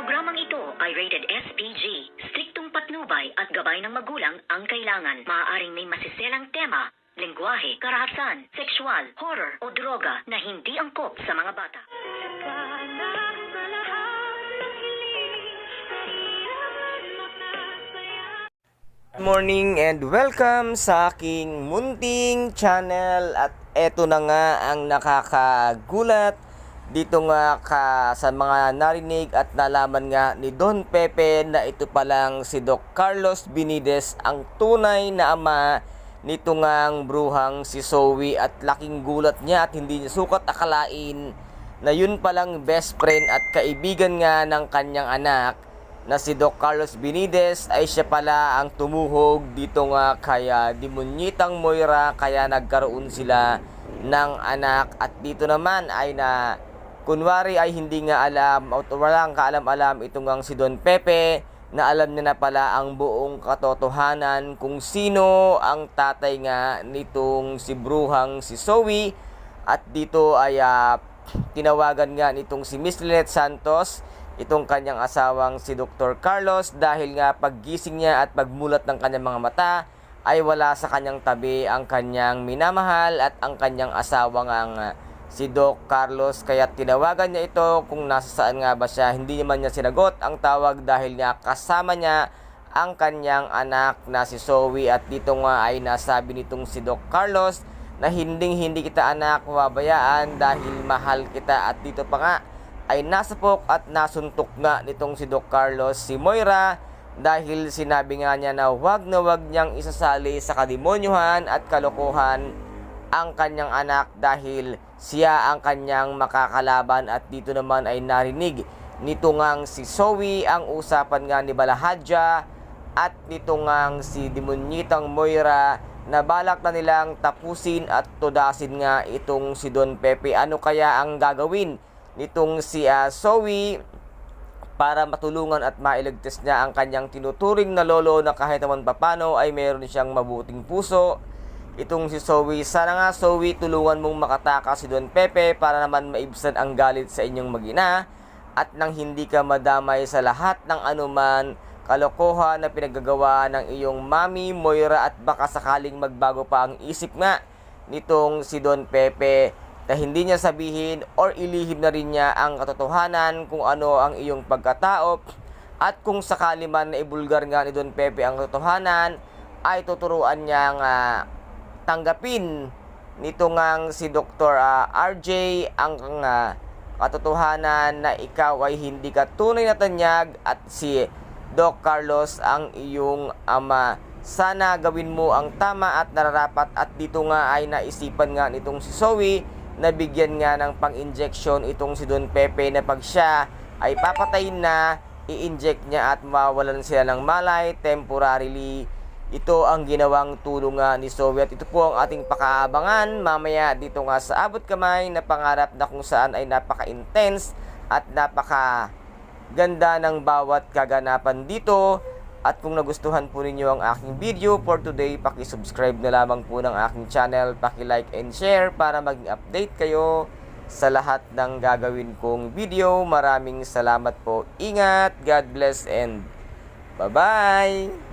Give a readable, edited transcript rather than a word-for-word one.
Programang ito ay rated SPG. Striktong patnubay at gabay ng magulang ang kailangan. Maaaring may masiselang tema, lengguwahe, karahasan, sexual, horror o droga na hindi angkop sa mga bata. Good morning and welcome sa aking munting channel. At eto na nga ang nakakagulat dito nga sa mga narinig at nalaman nga ni Don Pepe na ito palang si Doc Carlos Binides ang tunay na ama nito ngang bruhang si Zoe. At laking gulat niya at hindi niya sukat akalain na yun palang best friend at kaibigan nga ng kanyang anak na si Doc Carlos Binides ay siya pala ang tumuhog dito nga kaya Demonyitang Moira, kaya nagkaroon sila ng anak. At dito naman ay na kunwari ay hindi nga alam o walang kaalam-alam itong ang si Don Pepe na alam niya na pala ang buong katotohanan kung sino ang tatay nga nitong si bruhang si Zoe. At dito ay tinawagan nga nitong si Miss Lynette Santos itong kanyang asawang si Dr. Carlos dahil nga paggising niya at pagmulat ng kanyang mga mata ay wala sa kanyang tabi ang kanyang minamahal at ang kanyang asawang ang si Doc Carlos. Kaya tinawagan niya ito kung nasa saan nga ba siya. Hindi naman niya sinagot ang tawag dahil nga kasama niya ang kanyang anak na si Zoe. At dito nga ay nasabi nitong si Doc Carlos na hindi kita anak mababayaan dahil mahal kita. At dito pa nga ay nasapok at nasuntok nga nitong si Doc Carlos si Moira dahil sinabi nga niya na wag niyang isasali sa kademonyuhan at kalokohan ang kanyang anak dahil siya ang kanyang makakalaban. At dito naman ay narinig nito ngang si Zoe ang usapan nga ni Balahadja at nito ngang si Demonyitang Moira na balak na nilang tapusin at tudasin nga itong si Don Pepe. Ano kaya ang gagawin nitong si Zoe para matulungan at mailigtas niya ang kanyang tinuturing na lolo na kahit naman papano ay meron siyang mabuting puso itong si Zoe. Sana nga Zoe, tulungan mong makatakas si Don Pepe para naman maibsan ang galit sa inyong mag-ina at nang hindi ka madamay sa lahat ng anuman kalokohan na pinaggagawa ng iyong mami Moira. At baka sakaling magbago pa ang isip nga nitong si Don Pepe na hindi niya sabihin or ilihim na rin niya ang katotohanan kung ano ang iyong pagkatao. At kung sakali man na ibulgar nga ni Don Pepe ang katotohanan ay tuturuan niyang tanggapin nito ngang si Dr. RJ ang katotohanan na ikaw ay hindi ka tunay na tanyag at si Doc Carlos ang iyong ama. Sana gawin mo ang tama at nararapat. At dito nga ay naisipan nga nitong si Zoe na bigyan nga ng pang-injection itong si Don Pepe na pag siya ay papatayin na, i-inject niya at mawalan sila ng malay temporarily. Ito ang ginawang tulong nga ni Zoe. At ito po ang ating pakaabangan mamaya dito nga sa Abot Kamay na pangarap na kung saan ay napaka-intense at napaka-ganda ng bawat kaganapan dito. At kung nagustuhan po ninyo ang aking video for today, paki-subscribe na lamang po ng aking channel, paki-like and share para maging update kayo sa lahat ng gagawin kong video. Maraming salamat po. Ingat, God bless and bye-bye!